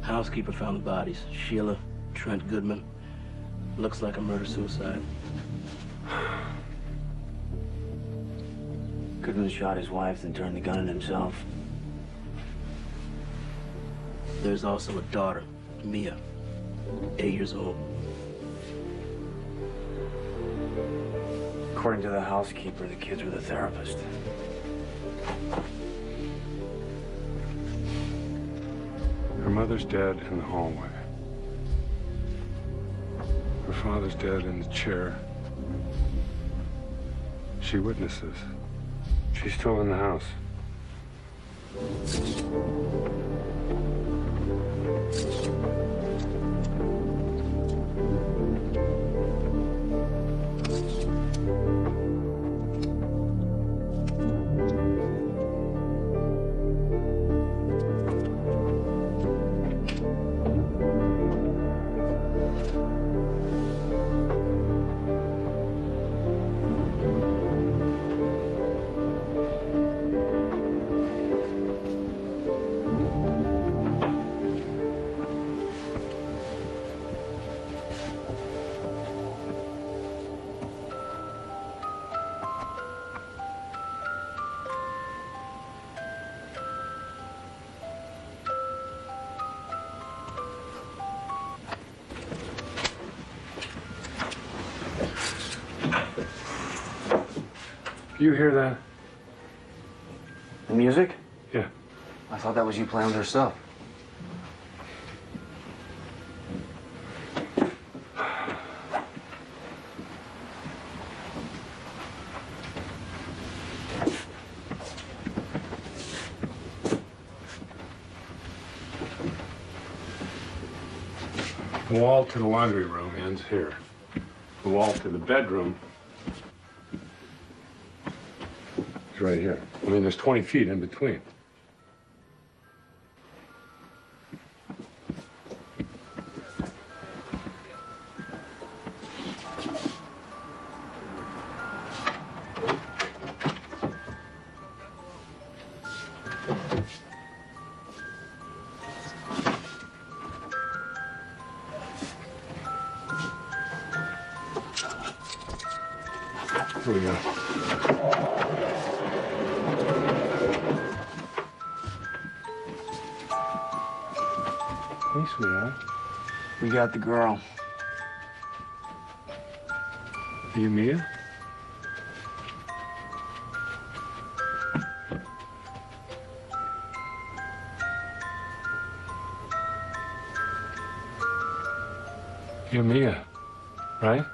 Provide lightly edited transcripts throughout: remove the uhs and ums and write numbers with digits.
Housekeeper found the bodies. Sheila, Trent Goodman. Looks like a murder-suicide. Goodman shot his wife, then turned the gun on himself. There's also a daughter, Mia, 8 years old. According to the housekeeper, the kids were the therapist. Her mother's dead in the hallway. Her father's dead in the chair. She witnesses. She's still in the house. You hear that? The music? Yeah. I thought that was you playing with her stuff. The wall to the laundry room ends here. The wall to the bedroom is right here. I mean, there's 20 feet in between. Here we go. Hey, sweetheart. We got the girl. Are you Mia? You're Mia, right?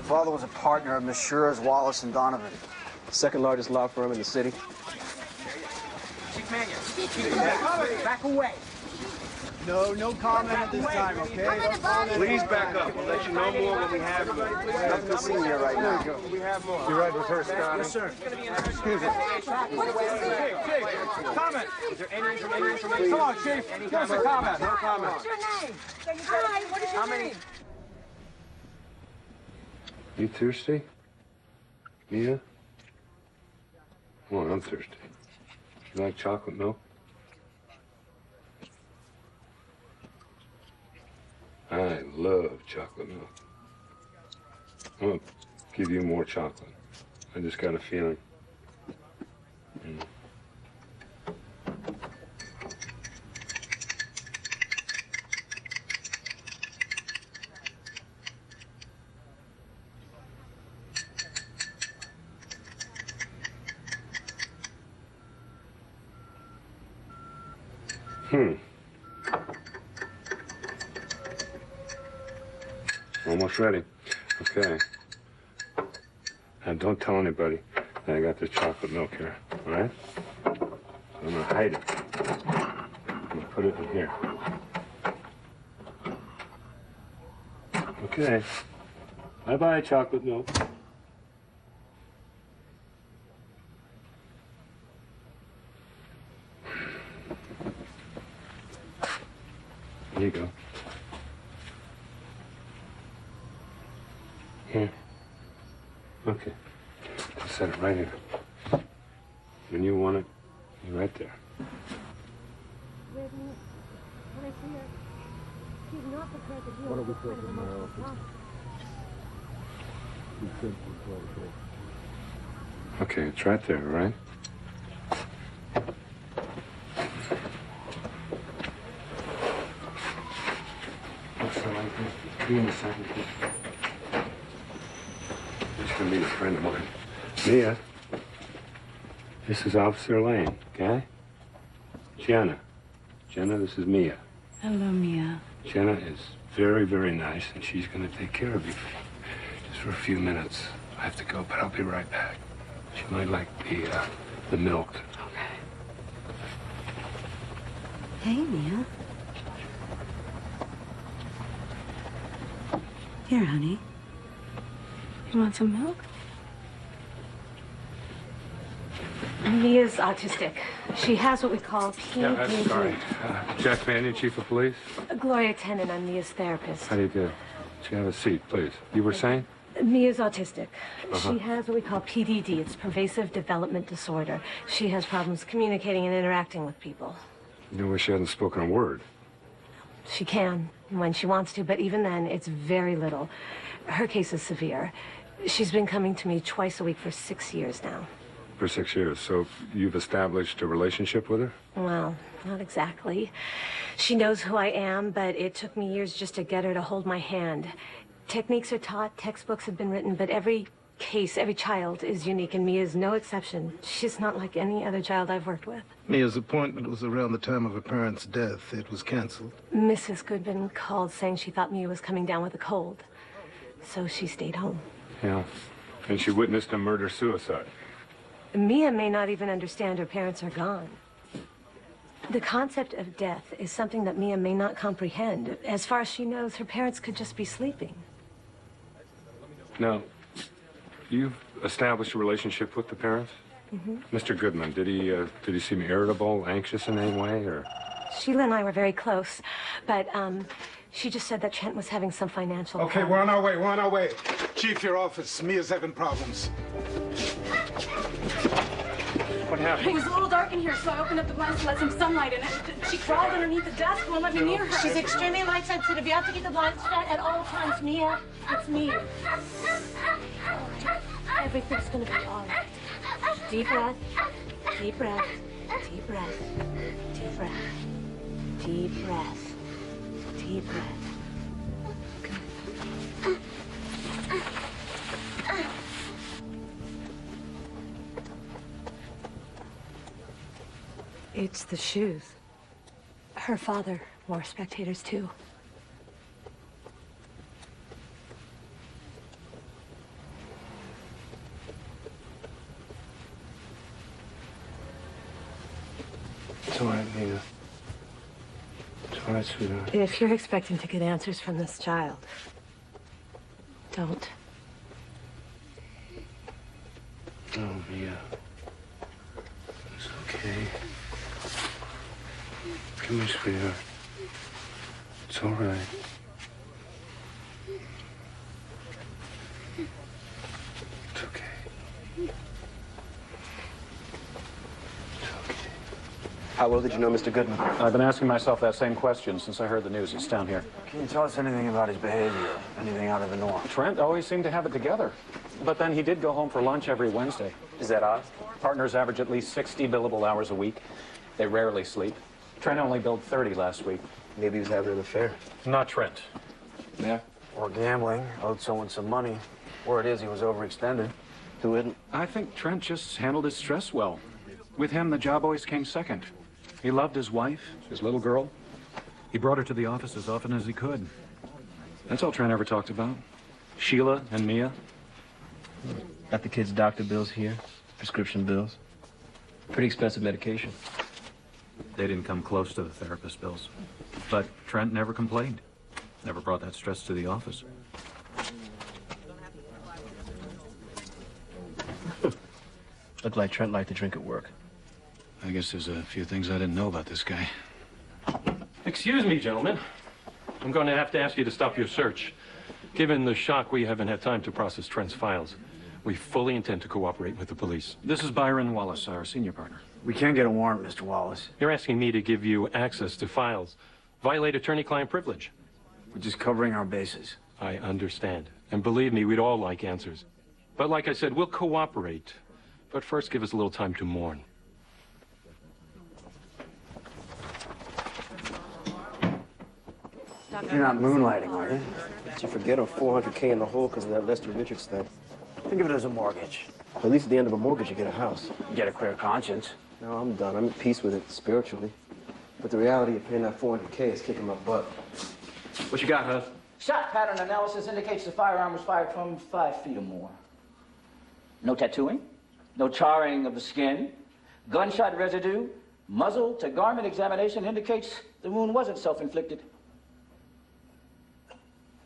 Father was a partner of Messrs. Wallace and Donovan. Second largest law firm in the city. Chief Mannion, back away. No comment at this time, okay? Please back up. We'll let you know more when we have you. Nothing to see here right now. We have more. You're right with her, Scotty. Yes, sir. Chief, comment. Is there any information? Come on, Chief. Give us a comment. No comment. What's your name? Hi, what is your name? You thirsty? Mia? Come on, I'm thirsty. You like chocolate milk? I love chocolate milk. I'm gonna give you more chocolate. I just got a feeling. Almost ready. Okay. And don't tell anybody that I got this chocolate milk here, all right? I'm gonna hide it. I'm gonna put it in here. Okay. Bye-bye, chocolate milk. Here you go. Here. Okay. Just set it right here. When you want it, you're right there. Wait a minute. What I see her, she's not prepared to deal with this kind of emotional trauma. Okay, it's right there, all right? What's the like this? Give me a second. She's gonna meet a friend of mine. Mia, this is Officer Lane, okay? Jenna, this is Mia. Hello, Mia. Jenna is very, very nice, and she's gonna take care of you just for a few minutes. I have to go, but I'll be right back. She might like the milk. Okay. Hey, Mia. Here, honey. You want some milk? Mia's autistic. She has what we call PDD. Yeah, I'm sorry. Jack Mannion, Chief of Police. Gloria Tennant, I'm Mia's therapist. How do you do? Would you have a seat, please? You were saying? Mia's autistic. She has what we call PDD. It's pervasive development disorder. She has problems communicating and interacting with people. You wish she hadn't spoken a word. She can when she wants to, but even then, it's very little. Her case is severe. She's been coming to me twice a week for 6 years now. For 6 years. So you've established a relationship with her? Well, not exactly. She knows who I am, but it took me years just to get her to hold my hand. Techniques are taught, textbooks have been written, but every case, every child is unique, and Mia's no exception. She's not like any other child I've worked with. Mia's appointment was around the time of her parents' death. It was canceled. Mrs. Goodman called saying she thought Mia was coming down with a cold, so she stayed home. Yeah. And she witnessed a murder-suicide. Mia may not even understand her parents are gone. The concept of death is something that Mia may not comprehend. As far as she knows, her parents could just be sleeping. Now, you've established a relationship with the parents? Mr. Goodman, did he seem irritable, anxious in any way, or? Sheila and I were very close, but she just said that Trent was having some financial Okay, problems. we're on our way. Chief, your office. Mia's having problems. What happened? It was a little dark in here, so I opened up the blinds to let some sunlight in. She crawled underneath the desk and won't let me near her. She's extremely light sensitive. You have to keep the blinds shut at all times, Mia. It's me. Everything's gonna be all right. Deep breath. Deep breath. Deep breath. Deep breath. Deep breath. Deep breath. It's the shoes. Her father wore spectators too. It's all right, Mia. It's all right, sweetheart. If you're expecting to get answers from this child, don't. Oh, Mia. It's okay. Come here, sweetheart. It's all right. It's okay. It's okay. How well did you know Mr. Goodman? I've been asking myself that same question since I heard the news. He's down here. Can you tell us anything about his behavior? Anything out of the norm? Trent always seemed to have it together. But then he did go home for lunch every Wednesday. Is that odd? Partners average at least 60 billable hours a week. They rarely sleep. Trent only billed 30 last week. Maybe he was having an affair. Not Trent. Yeah? Or gambling, owed someone some money. Word is he was overextended. Who isn't? I think Trent just handled his stress well. With him, the job always came second. He loved his wife, his little girl. He brought her to the office as often as he could. That's all Trent ever talked about. Sheila and Mia. Got the kids' doctor bills here, prescription bills. Pretty expensive medication. They didn't come close to the therapist bills. But Trent never complained. Never brought that stress to the office. Looked like Trent liked to drink at work. I guess there's a few things I didn't know about this guy. Excuse me, gentlemen. I'm going to have to ask you to stop your search. Given the shock, we haven't had time to process Trent's files. We fully intend to cooperate with the police. This is Byron Wallace, our senior partner. We can't get a warrant, Mr. Wallace. You're asking me to give you access to files. Violate attorney-client privilege. We're just covering our bases. I understand. And believe me, we'd all like answers. But like I said, we'll cooperate. But first, give us a little time to mourn. You're not moonlighting, are you? Did you forget I'm $400K in the hole because of that Lester Richards thing? Think of it as a mortgage. At least at the end of a mortgage, you get a house. You get a clear conscience. No, I'm done. I'm at peace with it spiritually. But the reality of paying that $400K is kicking my butt. What you got, huh? Shot pattern analysis indicates the firearm was fired from 5 feet or more. No tattooing, no charring of the skin, gunshot residue, muzzle to garment examination indicates the wound wasn't self-inflicted.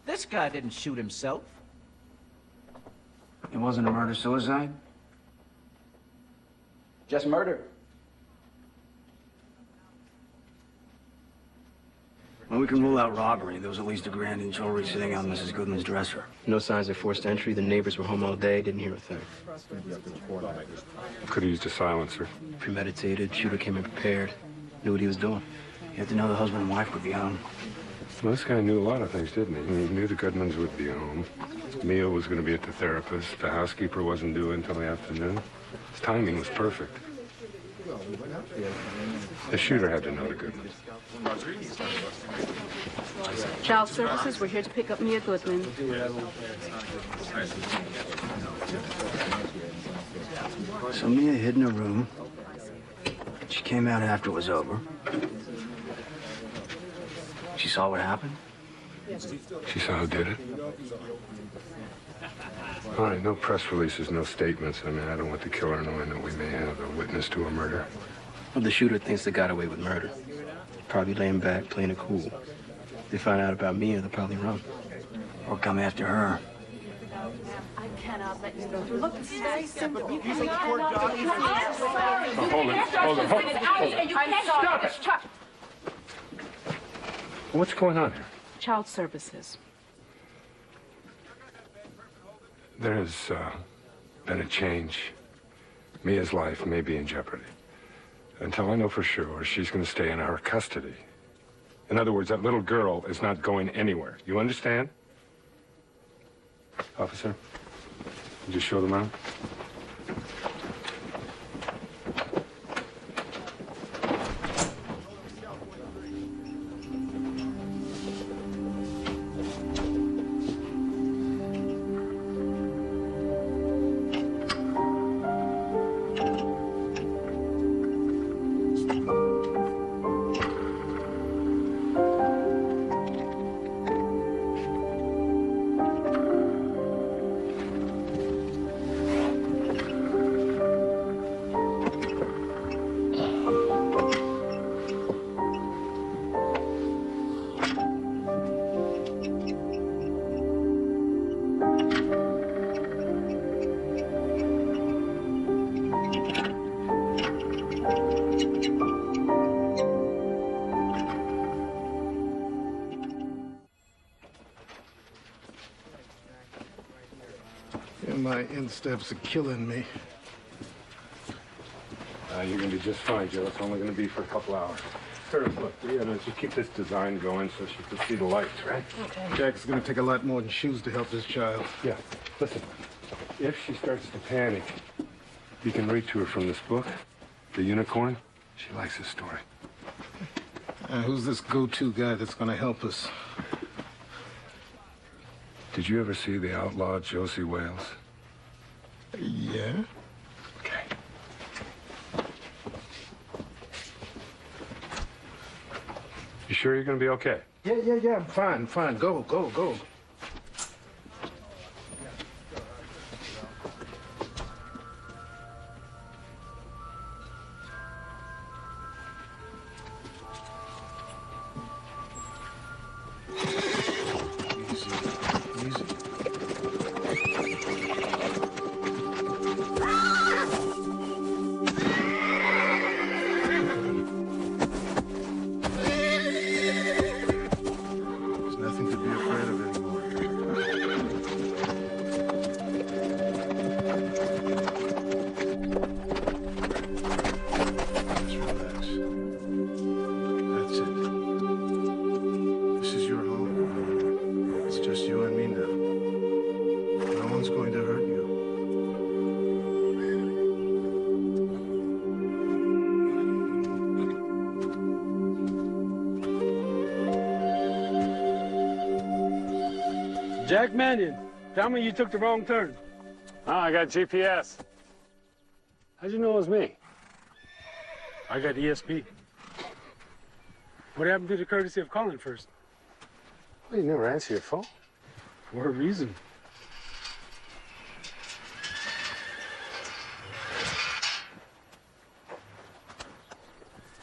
This guy didn't shoot himself. It wasn't a murder-suicide? Just murder. Well, we can rule out robbery. There was at least $1,000 in jewelry sitting on Mrs. Goodman's dresser. No signs of forced entry. The neighbors were home all day. Didn't hear a thing. Could have used a silencer. Premeditated. Shooter came in prepared. Knew what he was doing. You have to know the husband and wife would be home. Well, this guy knew a lot of things, didn't he? He knew the Goodmans would be home. Mia was going to be at the therapist. The housekeeper wasn't due until the afternoon. His timing was perfect. The shooter had to know the Goodmans. Child Services, we're here to pick up Mia Goodman. So Mia hid in her room. She came out after it was over. She saw what happened? She saw who did it. All right, no press releases, no statements. I mean, I don't want the killer knowing that we may have a witness to a murder. Well, the shooter thinks they got away with murder. Probably laying back, playing it cool. If they find out about Mia, they'll probably run. Or come after her. I cannot let you go through. Look, this is very simple. You Hold it. Stop it. What's going on here? Child Services. There has been a change. Mia's life may be in jeopardy. Until I know for sure, she's going to stay in our custody. In other words, that little girl is not going anywhere. You understand? Officer, would you show them out? My insteps are killing me. You're going to be just fine, Joe. It's only going to be for a couple hours. Curtis, look, just keep this design going so she can see the lights, right? Okay. Jack's going to take a lot more than shoes to help this child. Yeah. Listen, if she starts to panic, you can read to her from this book, The Unicorn. She likes this story. Who's this go-to guy that's going to help us? Did you ever see the outlaw Josie Wales? Yeah. Okay. You sure you're going to be okay? Yeah, I'm fine. Go. Jack Mannion, tell me you took the wrong turn. Oh, I got GPS. How'd you know it was me? I got ESP. What happened to the courtesy of calling first? Well, you never answer your phone. For a reason.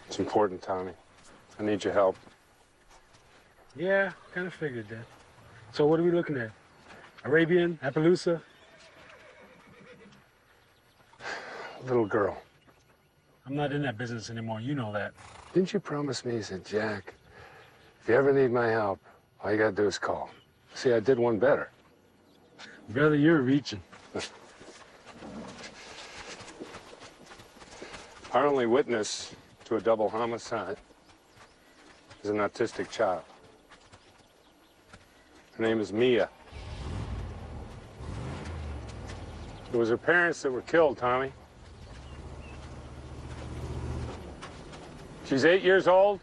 It's important, Tommy. I need your help. Yeah, kind of figured that. So what are we looking at? Arabian, Appaloosa? Little girl. I'm not in that business anymore, you know that. Didn't you promise me? He said, Jack, if you ever need my help, all you gotta do is call. See, I did one better. Brother, you're reaching. Our only witness to a double homicide is an autistic child. Her name is Mia. It was her parents that were killed, Tommy. She's 8 years old.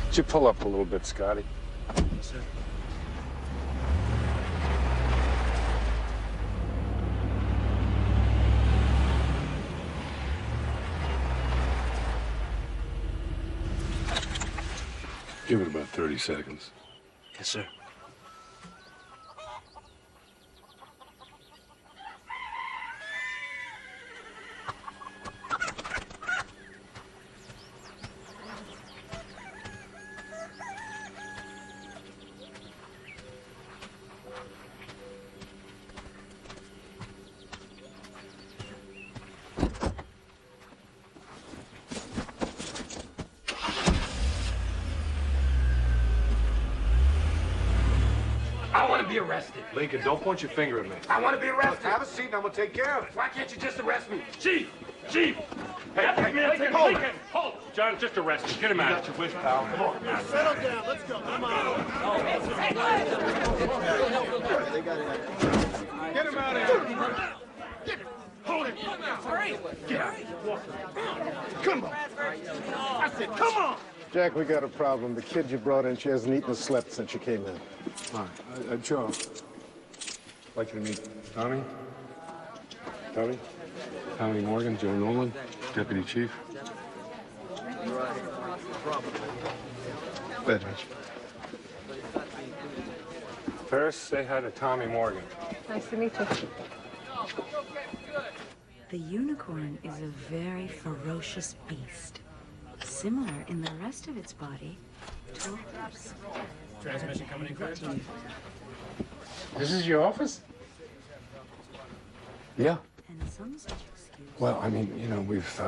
Would you pull up a little bit, Scotty? Yes, sir. Give it about 30 seconds. Yes, sir. I want to be arrested. Lincoln, don't point your finger at me. I want to be arrested. Have a seat and I'm gonna take care of it. Why can't you just arrest me? Chief! Chief! Hey, Lincoln, hold Lincoln, hold! John, just arrest him. Get him out. Got your wish, pal. Come on. Settle down. Let's go. Come on. Get him out of here. Hold him. Get out. Come on. I said, come on. Jack, we got a problem. The kid you brought in, she hasn't eaten or slept since she came in. Hi, Joe. Like you to meet Tommy. Tommy? Tommy Morgan, Joe Nolan, Deputy Chief. Glad to meet you. Ferris, say hi to Tommy Morgan. Nice to meet you. The unicorn is a very ferocious beast, similar in the rest of its body to a horse. Transmission coming in clear. This is your office? Yeah. And some such excuse. Well, I mean, you know, we've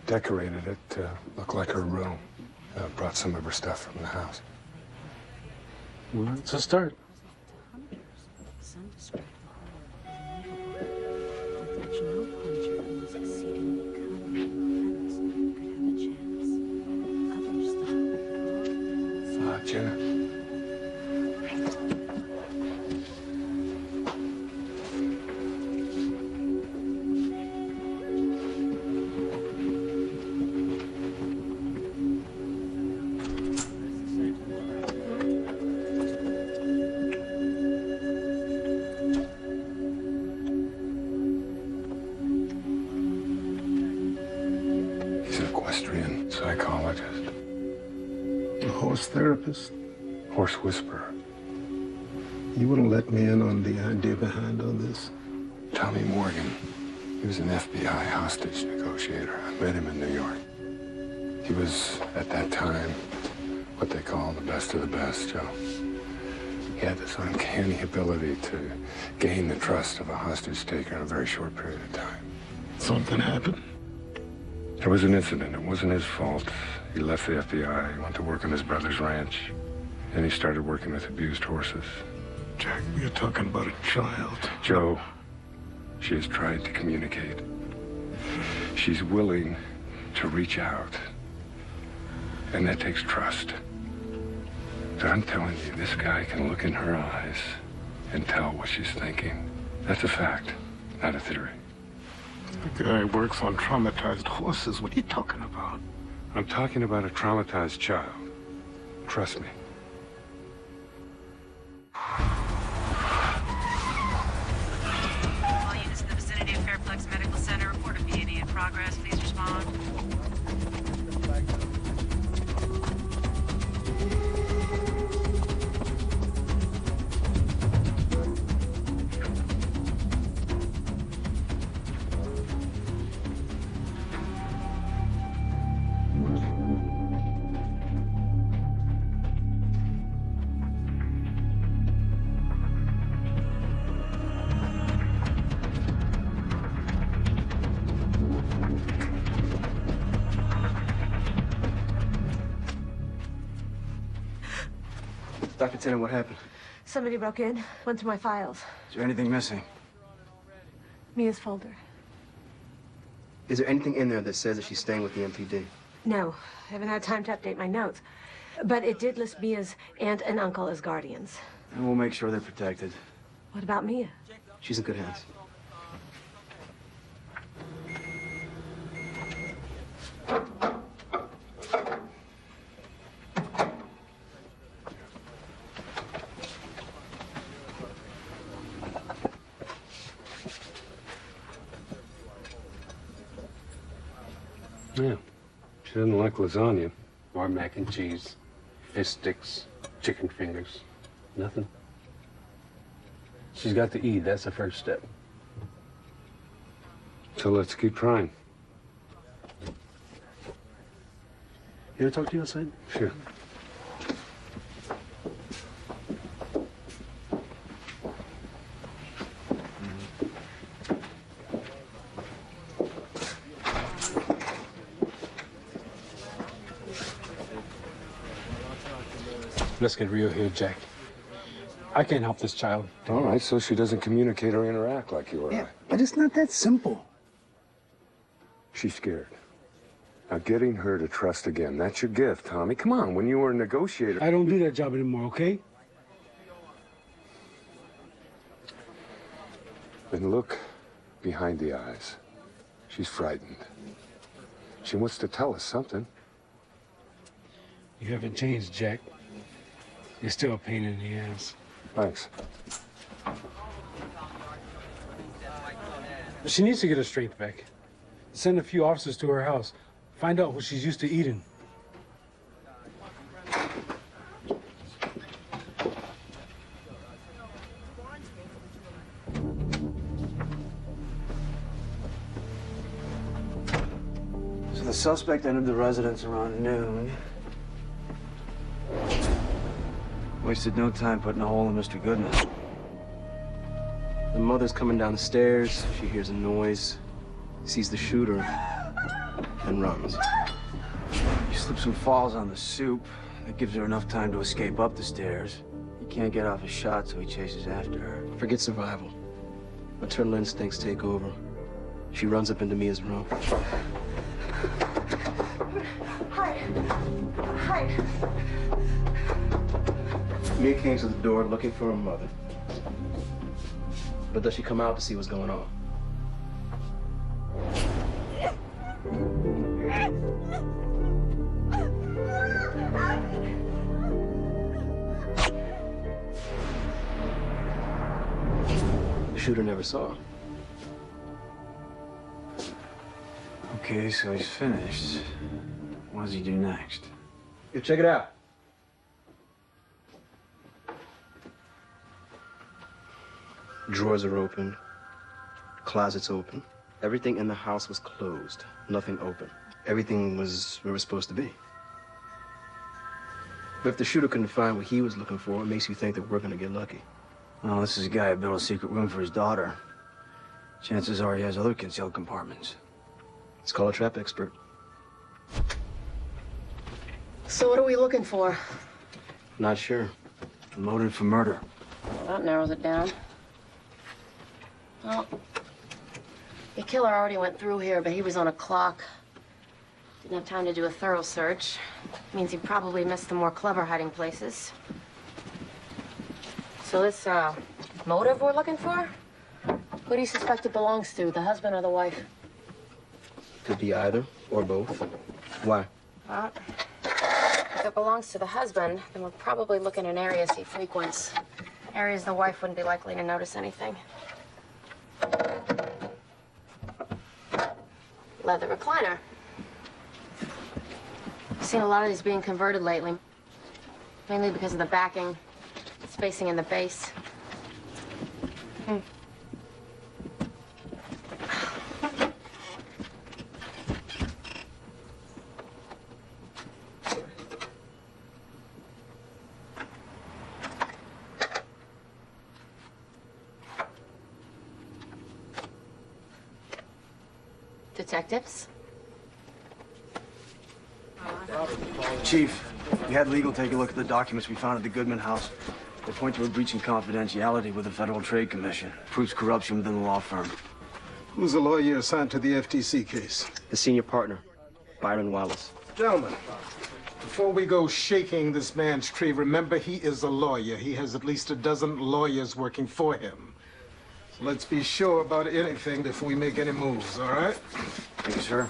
decorated it to look like her room. Brought some of her stuff from the house. Well, it's a start. Some describe the horror as immovable, with which no puncher who was exceedingly cunning and premise could have a chance. Others thought that Jenna. He's an equestrian psychologist. A horse therapist? Horse whisperer. You wouldn't let me in on the idea behind all this? Tommy Morgan. He was an FBI hostage negotiator. I met him in New York. He was, at that time, what they call the best of the best, Joe. He had this uncanny ability to gain the trust of a hostage taker in a very short period of time. Something happened? There was an incident. It wasn't his fault. He left the FBI, went to work on his brother's ranch, and he started working with abused horses. Jack, you're talking about a child. Joe, she has tried to communicate. She's willing to reach out And that takes trust. But I'm telling you, this guy can look in her eyes and tell what she's thinking. That's a fact, not a theory. The guy works on traumatized horses. What are you talking about? I'm talking about a traumatized child. Trust me. All units in the vicinity of Fairplex Medical Center report a B&E in progress. Please respond. Dr. Tennant, what happened? Somebody broke in, went through my files. Is there anything missing? Mia's folder. Is there anything in there that says that she's staying with the MPD? No, I haven't had time to update my notes. But it did list Mia's aunt and uncle as guardians. And we'll make sure they're protected. What about Mia? She's in good hands. Yeah. She doesn't like lasagna. Or mac and cheese, fish sticks, chicken fingers. Nothing. She's got to eat. That's the first step. So let's keep trying. You want to talk to you outside? Sure. Let's get real here, Jack. I can't help this child. All right, so she doesn't communicate or interact like you or I. But it's not that simple. She's scared. Now, getting her to trust again, that's your gift, Tommy. Come on, when you were a negotiator... I don't do that job anymore, okay? Then look behind the eyes. She's frightened. She wants to tell us something. You haven't changed, Jack. You're still a pain in the ass. Thanks. She needs to get her strength back. Send a few officers to her house. Find out what she's used to eating. So the suspect entered the residence around noon. Wasted no time putting a hole in Mr. Goodman. The mother's coming down the stairs. She hears a noise, sees the shooter, and runs. He slips and falls on the soup. That gives her enough time to escape up the stairs. He can't get off a shot, so he chases after her. Forget survival. Maternal instincts take over. She runs up into Mia's room. Hide. Mia came to the door looking for her mother. But does she come out to see what's going on? The shooter never saw her. Okay, so he's finished. What does he do next? You check it out. Drawers are open. Closets open. Everything in the house was closed. Nothing open. Everything was where it was supposed to be. But if the shooter couldn't find what he was looking for, it makes you think that we're gonna get lucky. Well, this is a guy who built a secret room for his daughter. Chances are he has other concealed compartments. Let's call a trap expert. So what are we looking for? Not sure. Loaded for murder. That narrows it down. Well, the killer already went through here, but he was on a clock. Didn't have time to do a thorough search. Means he probably missed the more clever hiding places. So this, motive we're looking for? Who do you suspect it belongs to, the husband or the wife? Could be either or both. Why? If it belongs to the husband, then we're probably looking in areas he frequents. Areas the wife wouldn't be likely to notice anything. Leather recliner. I've seen a lot of these being converted lately. Mainly because of the backing, spacing in the base. Detectives? Chief, we had legal take a look at the documents we found at the Goodman house. They point to a breach in confidentiality with the Federal Trade Commission. Proves corruption within the law firm. Who's the lawyer assigned to the FTC case? The senior partner, Byron Wallace. Gentlemen, before we go shaking this man's tree, remember he is a lawyer. He has at least a dozen lawyers working for him. So let's be sure about anything before we make any moves, all right? Thank you, sir.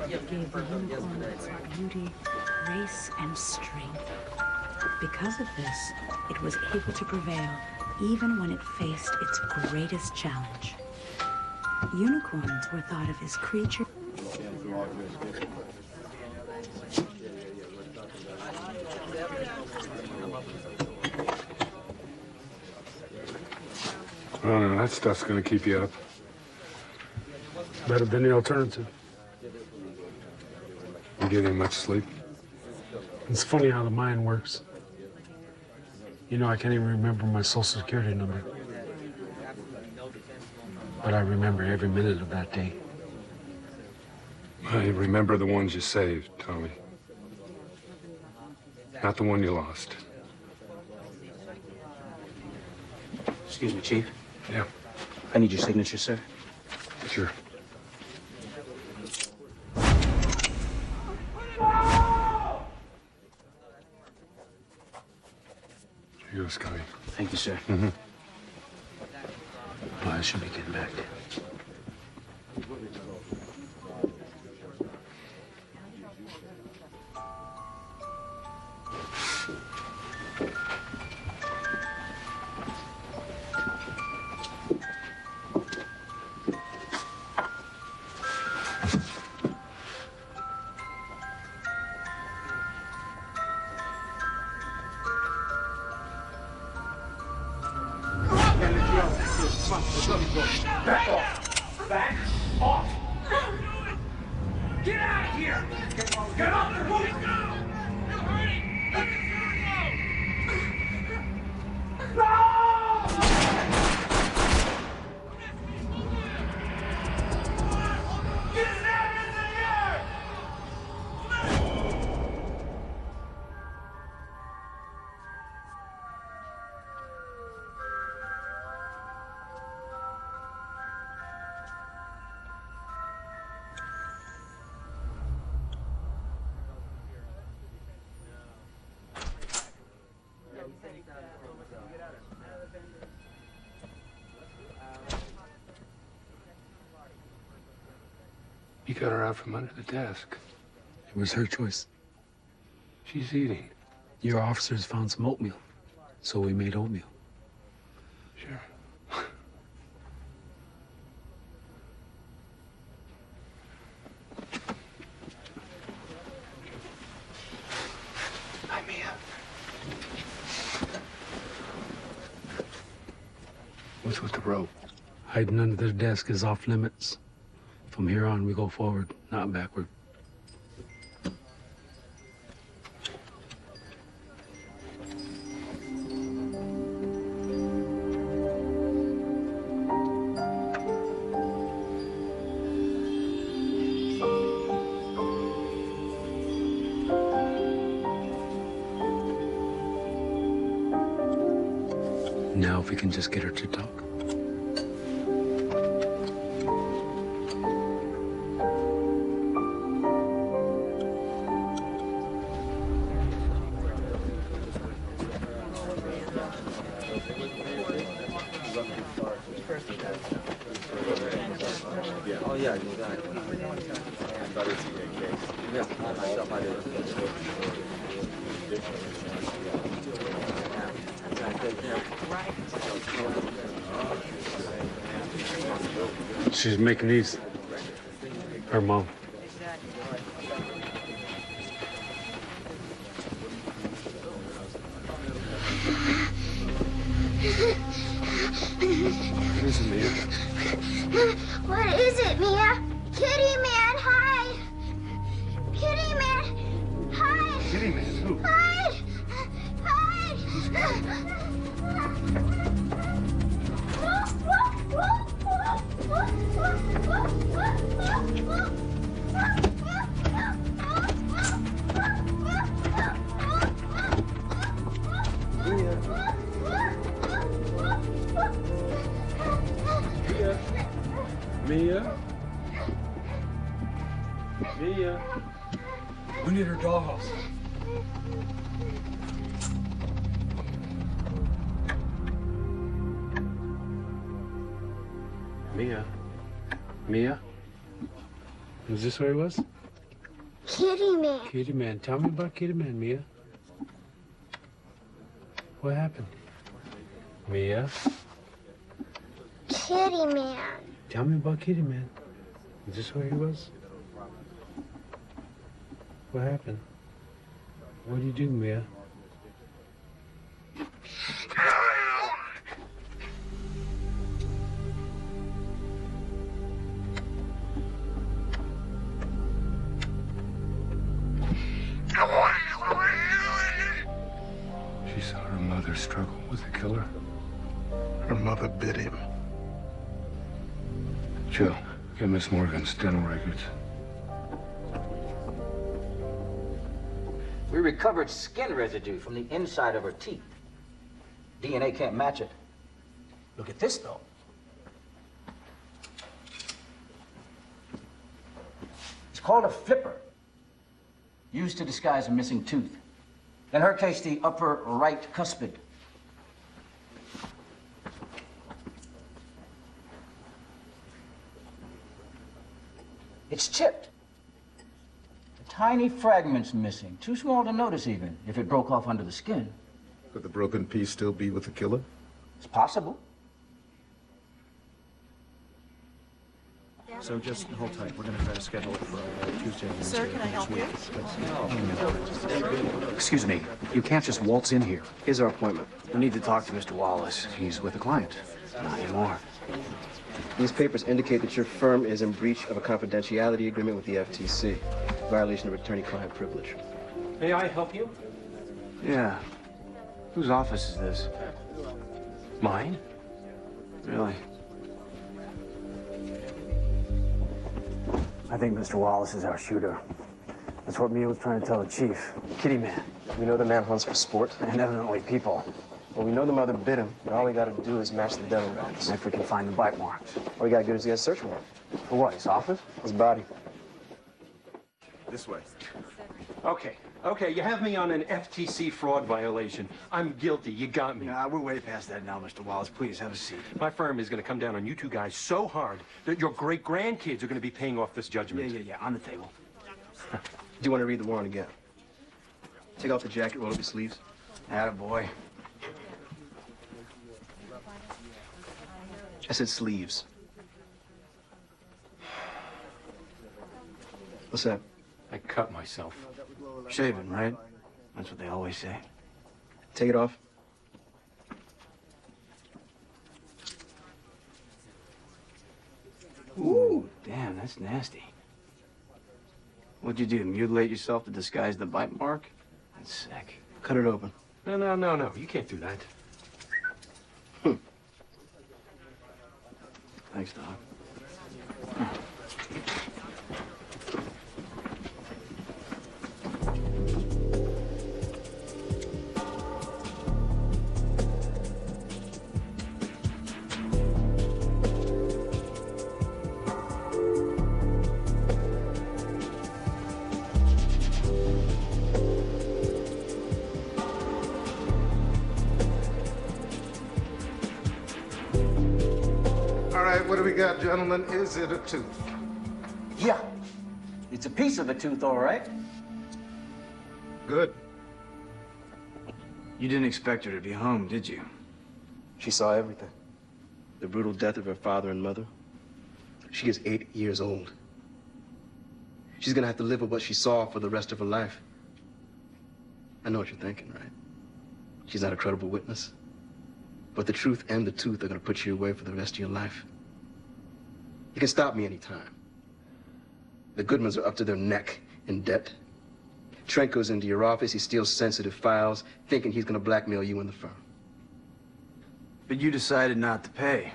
Gave the unicorn its beauty, grace, and strength. Because of this, it was able to prevail even when it faced its greatest challenge. Unicorns were thought of as creatures. Oh, no, that stuff's gonna keep you up. Better than the alternative. You getting much sleep? It's funny how the mind works. You know, I can't even remember my social security number. But I remember every minute of that day. I remember the ones you saved, Tommy. Not the one you lost. Excuse me, Chief. Yeah. I need your signature, sir. Sure. Here goes, Scotty. Thank you, sir. Mm-hmm. Well, I should be getting back. Back off! Back off! Get out of here! Get off the roof! You got her out from under the desk. It was her choice. She's eating. Your officers found some oatmeal, so we made oatmeal. Sure. Hi, Mia. What's with the rope? Hiding under the desk is off limits. From here on, we go forward, not backward. Now if we can just get her to talk. Oh yeah, you got it. Yeah, myself, I did. She's making these. Her mom. What is it, Mia? What is it, Mia? Kitty man, hide! Kitty man, hide! Kitty man, who? Hide! Hide! Mia? Mia? We need her dollhouse. Mia? Mia? Is this where he was? Kitty man. Kitty man. Tell me about Kitty man, Mia. What happened? Mia? Kitty man. Tell me about Kitty man. Is this where he was? What happened? What did you do, Mia? She saw her mother struggle with the killer. Her mother bit him. Jill, get Miss Morgan's dental records. We recovered skin residue from the inside of her teeth. DNA can't match it. Look at this, though. It's called a flipper, used to disguise a missing tooth. In her case, the upper right cuspid. It's chipped. A tiny fragment's missing. Too small to notice even, if it broke off under the skin. Could the broken piece still be with the killer? It's possible. So just hold tight. We're going to try to schedule it for Tuesday. Sir, can I help you? Excuse me, you can't just waltz in here. Here's our appointment. We need to talk to Mr. Wallace. He's with a client. Not anymore. These papers indicate that your firm is in breach of a confidentiality agreement with the FTC, violation of attorney-client privilege. May I help you? Yeah. Whose office is this? Mine? Really? I think Mr. Wallace is our shooter. That's what Mia was trying to tell the chief. Kitty man. We know the man hunts for sport. And evidently people. Well, we know the mother bit him, but all we gotta do is match the dental records. If we can find the bite marks. All we gotta do is get a search warrant. For what, his office? His body. This way. Okay, you have me on an FTC fraud violation. I'm guilty, you got me. Nah, we're way past that now, Mr. Wallace. Please, have a seat. My firm is gonna come down on you two guys so hard that your great-grandkids are gonna be paying off this judgment. Yeah, on the table. Do you want to read the warrant again? Take off the jacket, roll up your sleeves. Attaboy. I said sleeves. What's that? I cut myself. Shaving, right? That's what they always say. Take it off. Ooh, damn, that's nasty. What'd you do, mutilate yourself to disguise the bite mark? That's sick. Cut it open. No. You can't do that. Thanks, Doc. got, gentlemen, is it a tooth? Yeah. It's a piece of a tooth, all right. Good. You didn't expect her to be home, did you? She saw everything. The brutal death of her father and mother. She is 8 years old. She's gonna have to live with what she saw for the rest of her life. I know what you're thinking, right? She's not a credible witness. But the truth and the tooth are gonna put you away for the rest of your life. You can stop me anytime. The Goodmans are up to their neck in debt. Trent goes into your office, he steals sensitive files, thinking he's gonna blackmail you and the firm. But you decided not to pay.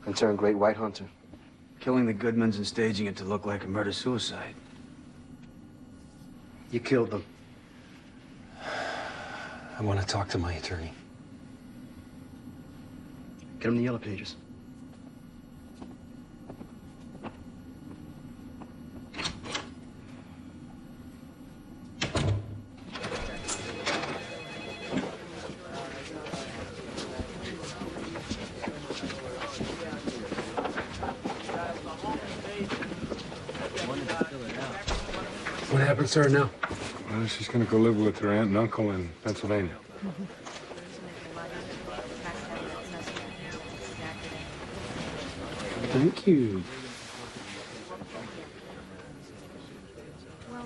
And turn Great White Hunter. Killing the Goodmans and staging it to look like a murder-suicide. You killed them. I want to talk to my attorney. Get him the yellow pages. What happens to her now? Well, she's going to go live with her aunt and uncle in Pennsylvania. Thank you.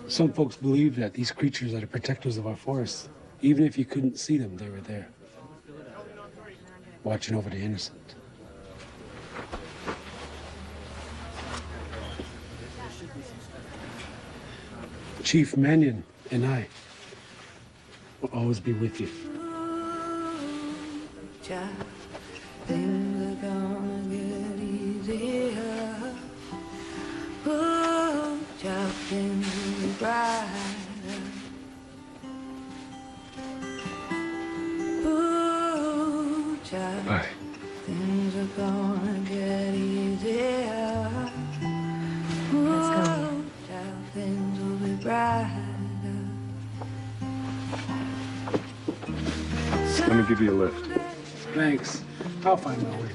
Some folks believe that these creatures are the protectors of our forests. Even if you couldn't see them, they were there, watching over the innocent. Chief Mannion and I will always be with you. Things are gonna get easier. Ooh, child, things will be brighter. Ooh, child, Bye. things are gonna get easier. Let's go. Ooh, child, things will be brighter. Let me give you a lift. Thanks. I'll find my way.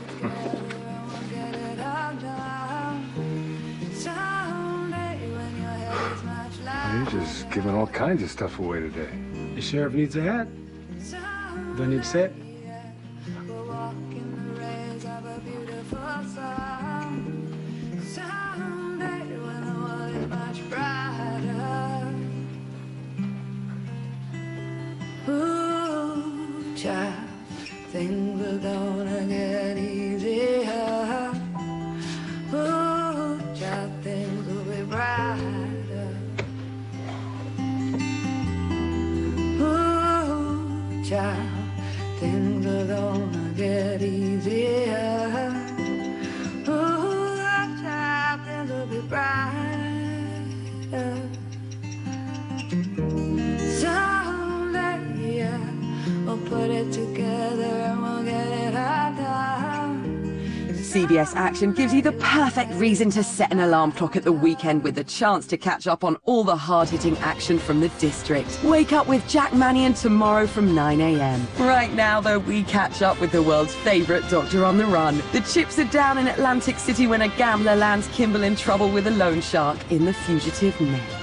You're just giving all kinds of stuff away today. The sheriff needs a hat. Do I need to say it? Ooh, child, things are gonna get easier. Ooh, child, things will be brighter. Ooh, child, things are gonna get easier. Ooh, child, things will be brighter. Someday, yeah, we'll put it together and we'll get it undone. CBS Action gives you the perfect reason to set an alarm clock at the weekend with the chance to catch up on all the hard-hitting action from the district. Wake up with Jack Mannion tomorrow from 9 a.m. Right now, though, we catch up with the world's favourite doctor on the run. The chips are down in Atlantic City when a gambler lands Kimball in trouble with a loan shark in The Fugitive Net.